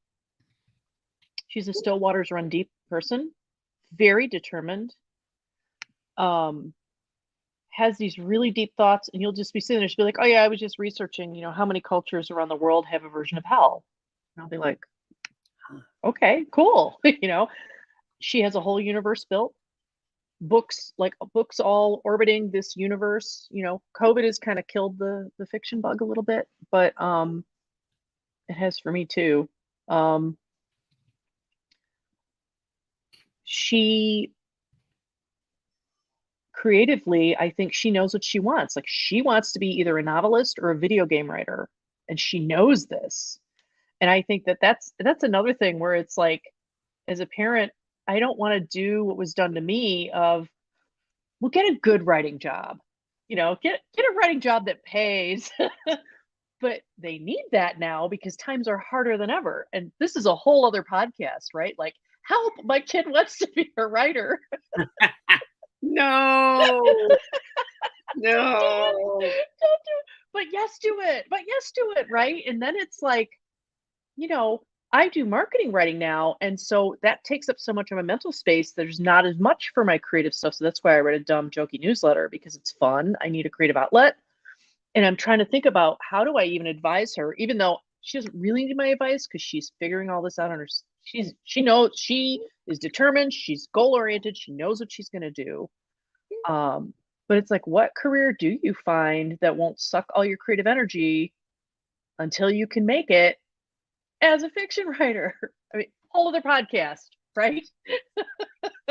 still waters run deep person, very determined, has these really deep thoughts, and you'll just be sitting there, she'll be like, oh yeah, I was just researching, how many cultures around the world have a version of hell. And I'll be like, okay, cool. She has a whole universe built, books all orbiting this universe. COVID has kind of killed the fiction bug a little bit, but it has for me too. She creatively, I think she knows what she wants. Like, she wants to be either a novelist or a video game writer, and she knows this. And I think that's another thing where it's like, as a parent, I don't want to do what was done to me of, well, get a good writing job, get a writing job that pays. But they need that now because times are harder than ever. And this is a whole other podcast, right? Like, help, my kid wants to be a writer. No. No. Don't do it. But yes, do it. Right. And then it's like, I do marketing writing now. And so that takes up so much of my mental space. There's not as much for my creative stuff. So that's why I write a dumb, jokey newsletter, because it's fun. I need a creative outlet. And I'm trying to think about, how do I even advise her, even though she doesn't really need my advice, because she's figuring all this out on her. She knows, she is determined. She's goal oriented. She knows what she's going to do. But it's like, what career do you find that won't suck all your creative energy until you can make it as a fiction writer? I mean, whole other podcast, right?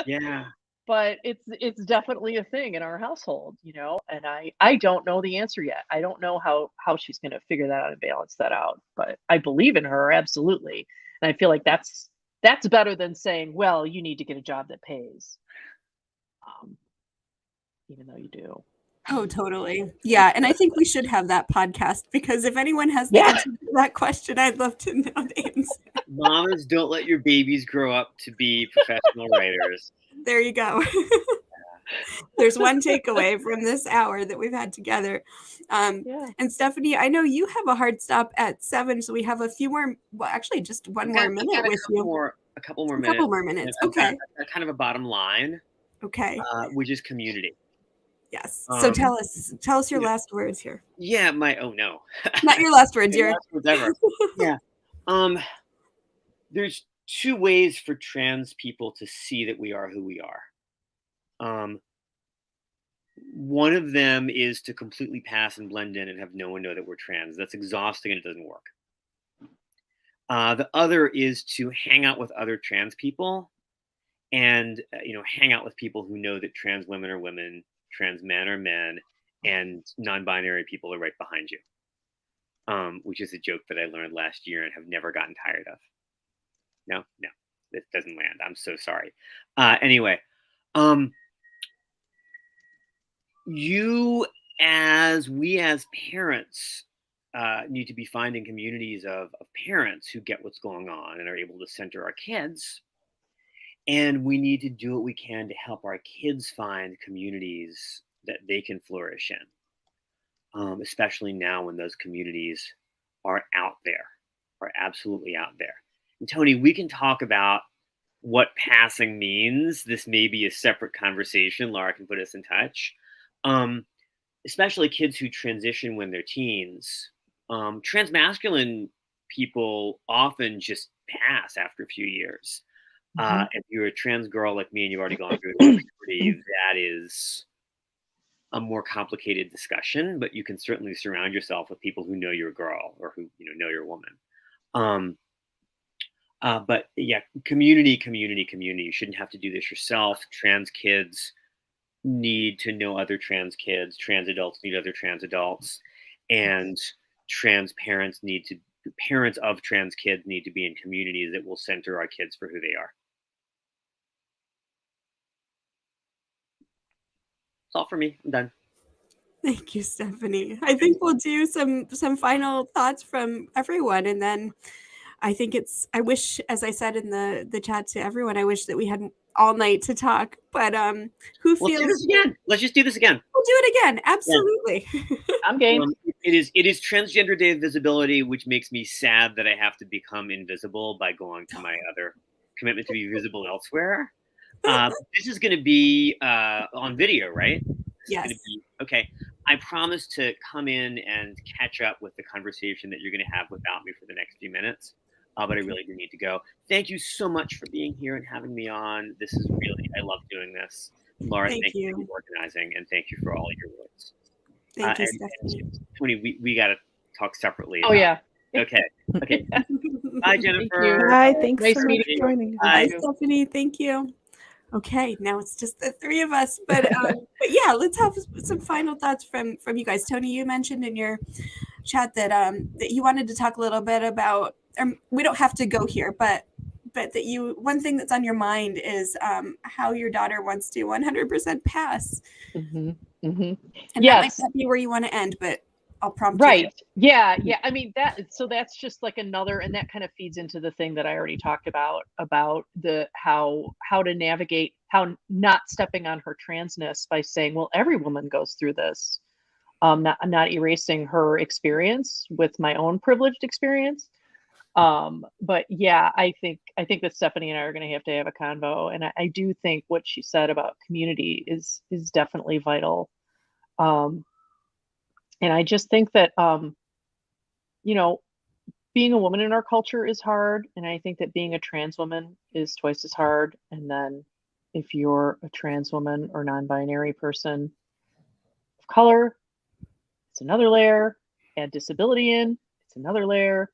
Yeah. But it's definitely a thing in our household, and I don't know the answer yet. I don't know how she's going to figure that out and balance that out, but I believe in her, absolutely. And I feel like that's better than saying, well, you need to get a job that pays, even though you do. Oh, totally. Yeah. And I think we should have that podcast, because if anyone has the answer to that question, I'd love to know the answer. Mamas, don't let your babies grow up to be professional writers. There you go. There's one takeaway from this hour that we've had together. And Stephanie, I know you have a hard stop at 7, so we have a few more, well, actually just one more minute with you. A couple more minutes. Okay. Kind of a bottom line. Okay. Which is community. Yes. So tell us your last words here. Yeah, no. Not your last words, your last words ever. Yeah. There's 2 ways for trans people to see that we are who we are. One of them is to completely pass and blend in and have no one know that we're trans. That's exhausting and it doesn't work. The other is to hang out with other trans people and hang out with people who know that trans women are women, trans men are men, and non-binary people are right behind you, which is a joke that I learned last year and have never gotten tired of. No, this doesn't land. I'm so sorry. Anyway, we as parents need to be finding communities of parents who get what's going on and are able to center our kids. And we need to do what we can to help our kids find communities that they can flourish in, especially now when those communities are out there, are absolutely out there. And Toni, we can talk about what passing means. This may be a separate conversation. Laura can put us in touch. Especially kids who transition when they're teens. Transmasculine people often just pass after a few years. If you're a trans girl like me and you've already gone through puberty, that is a more complicated discussion, but you can certainly surround yourself with people who know you're a girl or who know you're a woman. But yeah, community. You shouldn't have to do this yourself. Trans kids need to know other trans kids. Trans adults need other trans adults, and trans parents parents of trans kids need to be in communities that will center our kids for who they are. That's all for me. I'm done. Thank you, Stephanie. I think we'll do some final thoughts from everyone, and then I think I wish, as I said in the chat to everyone, I wish that we had all night to talk. But Let's do this again. Let's just do this again. We'll do it again. Absolutely. Yeah. I'm game. It is Transgender Day of Visibility, which makes me sad that I have to become invisible by going to my other commitment to be visible elsewhere. This is going to be on video, right? Yes. Okay. I promise to come in and catch up with the conversation that you're going to have without me for the next few minutes. But I really do need to go. Thank you so much for being here and having me on. This is really, I love doing this. Laura, thank you for organizing, and thank you for all your words. Thank you, Stephanie. Toni, we got to talk separately. Oh, yeah. Okay. Bye, Jennifer. Hi, thanks Nice so much meeting for joining. Bye, Stephanie. Thank you. Okay, now it's just the three of us, but yeah, let's have some final thoughts from you guys. Toni, you mentioned in your chat that that you wanted to talk a little bit about. We don't have to go here, but that one thing that's on your mind is how your daughter wants to 100% pass. And that might not be where you want to end, but I'll prompt you. Right. Yeah. I mean, that's just like another, and that kind of feeds into the thing that I already talked about the how to navigate, how not stepping on her transness by saying, well, every woman goes through this. Not erasing her experience with my own privileged experience. But yeah, I think that Stephanie and I are going to have a convo, and I do think what she said about community is definitely vital. And I just think that, being a woman in our culture is hard. And I think that being a trans woman is twice as hard. And then if you're a trans woman or non-binary person of color, it's another layer. Add disability in, it's another layer.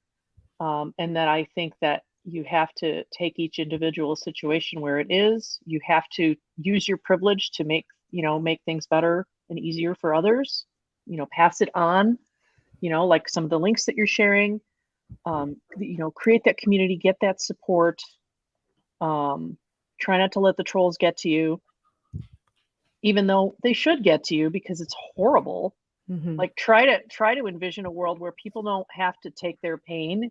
And then I think that you have to take each individual situation where it is. You have to use your privilege to make things better and easier for others. Pass it on, like some of the links that you're sharing, create that community, get that support. Try not to let the trolls get to you, even though they should get to you because it's horrible. Like try to envision a world where people don't have to take their pain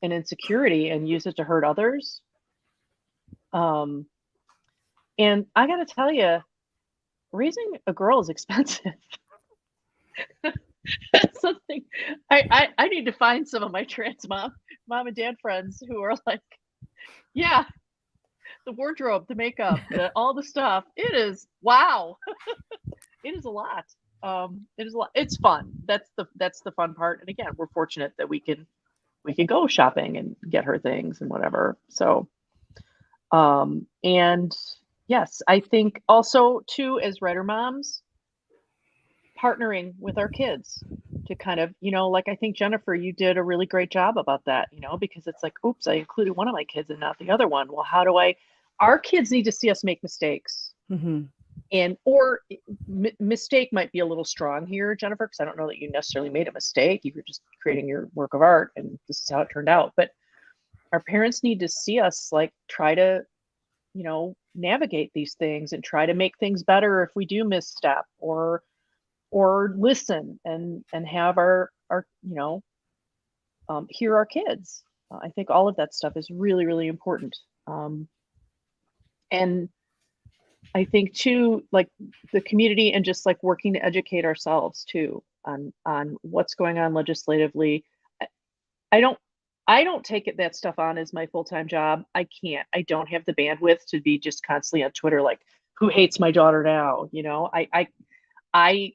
and insecurity and use it to hurt others. And I got to tell you, raising a girl is expensive. That's something I need to find some of my trans mom and dad friends who are like, yeah, the wardrobe, the makeup, all the stuff. It is wow. It is a lot. It is a lot. It's fun. That's the fun part. And again, we're fortunate that we can go shopping and get her things and whatever. So, and yes, I think also too, as writer moms, partnering with our kids to kind of, like I think Jennifer, you did a really great job about that, because it's like, oops, I included one of my kids and not the other one. Well, our kids need to see us make mistakes. And or mistake might be a little strong here, Jennifer, because I don't know that you necessarily made a mistake. You were just creating your work of art, and this is how it turned out. But our parents need to see us like try to, navigate these things and try to make things better if we do misstep, or listen and have our hear our kids. I think all of that stuff is really, really important. And I think too, like the community and just like working to educate ourselves too on what's going on legislatively. I don't take that stuff on as my full-time job. I can't. I don't have the bandwidth to be just constantly on Twitter like, who hates my daughter now? I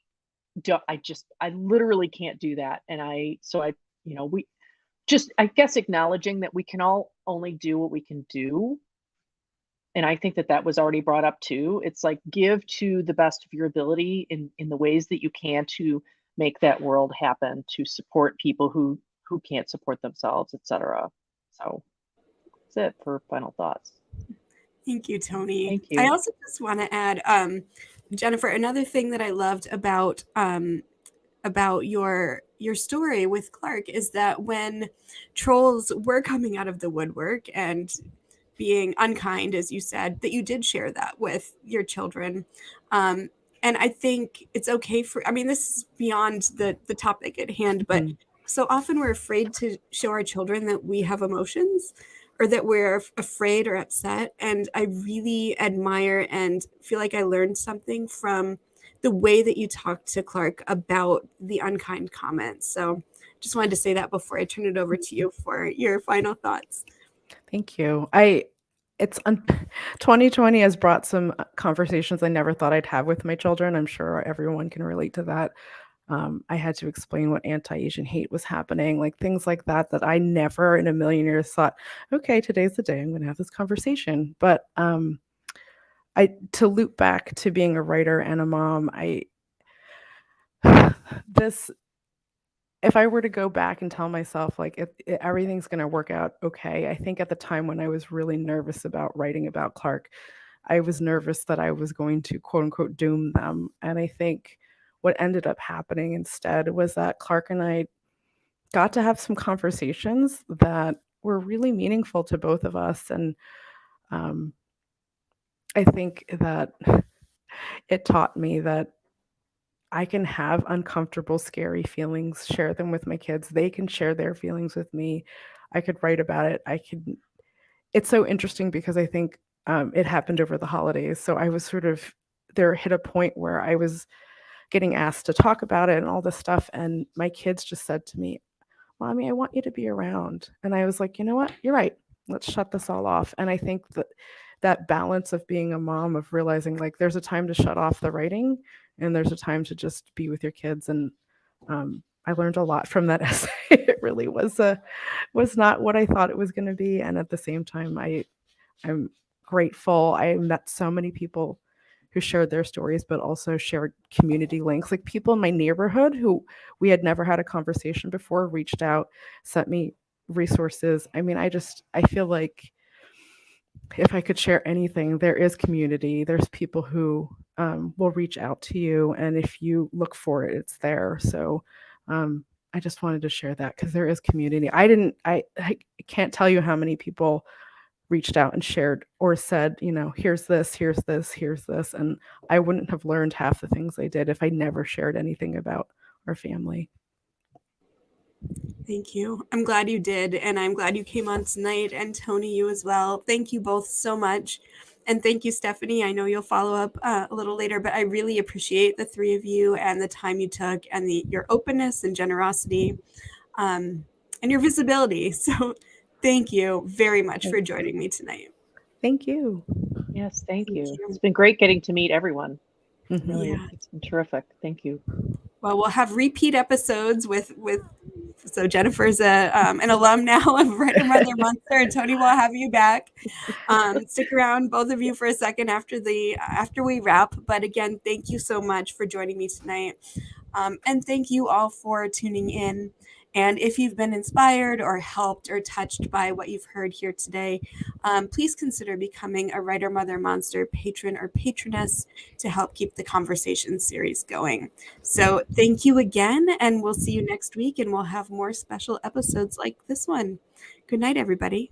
literally can't do that. And I guess acknowledging that we can all only do what we can do. And I think that was already brought up too. It's like, give to the best of your ability in the ways that you can to make that world happen, to support people who can't support themselves, etc. So that's it for final thoughts. Thank you, Toni. Thank you. I also just want to add, Jennifer, another thing that I loved about your story with Clark is that when trolls were coming out of the woodwork and being unkind, as you said, that you did share that with your children. And I think it's okay this is beyond the topic at hand, but so often we're afraid to show our children that we have emotions or that we're afraid or upset. And I really admire and feel like I learned something from the way that you talked to Clark about the unkind comments. So just wanted to say that before I turn it over to you for your final thoughts. Thank you. 2020 has brought some conversations I never thought I'd have with my children. I'm sure everyone can relate to that. I had to explain what anti-Asian hate was happening, like things like that I never in a million years thought, okay, today's the day I'm going to have this conversation. But to loop back to being a writer and a mom, if I were to go back and tell myself like everything's going to work out okay, I think at the time when I was really nervous about writing about Clark, I was nervous that I was going to quote unquote doom them. And I think what ended up happening instead was that Clark and I got to have some conversations that were really meaningful to both of us. And I think that it taught me that I can have uncomfortable, scary feelings, share them with my kids. They can share their feelings with me. I could write about it. It's so interesting because I think it happened over the holidays. So I was there hit a point where I was getting asked to talk about it and all this stuff. And my kids just said to me, Mommy, I want you to be around. And I was like, you know what? You're right. Let's shut this all off. And I think that balance of being a mom, of realizing like there's a time to shut off the writing and there's a time to just be with your kids. And I learned a lot from that essay. It really was not what I thought it was going to be. And at the same time, I'm grateful. I met so many people who shared their stories, but also shared community links. Like people in my neighborhood who we had never had a conversation before reached out, sent me resources. I mean, I feel like if I could share anything, there is community. There's people who will reach out to you. And if you look for it, it's there. So I just wanted to share that because there is community. I can't tell you how many people reached out and shared or said, here's this, here's this, here's this. And I wouldn't have learned half the things I did if I never shared anything about our family. Thank you. I'm glad you did. And I'm glad you came on tonight, and Toni, you as well. Thank you both so much. And thank you, Stephanie. I know you'll follow up a little later, but I really appreciate the three of you and the time you took and your openness and generosity and your visibility. So thank you very much for joining me tonight. Thank you. Yes, thank you. It's been great getting to meet everyone. Mm-hmm. Really, it's been terrific. Thank you. Well, we'll have repeat episodes so Jennifer's an alum now of Writer Mother Monster, and Toni will have you back. Stick around, both of you, for a second after we wrap. But again, thank you so much for joining me tonight. And thank you all for tuning in. And if you've been inspired or helped or touched by what you've heard here today, please consider becoming a Writer Mother Monster patron or patroness to help keep the conversation series going. So thank you again, and we'll see you next week, and we'll have more special episodes like this one. Good night, everybody.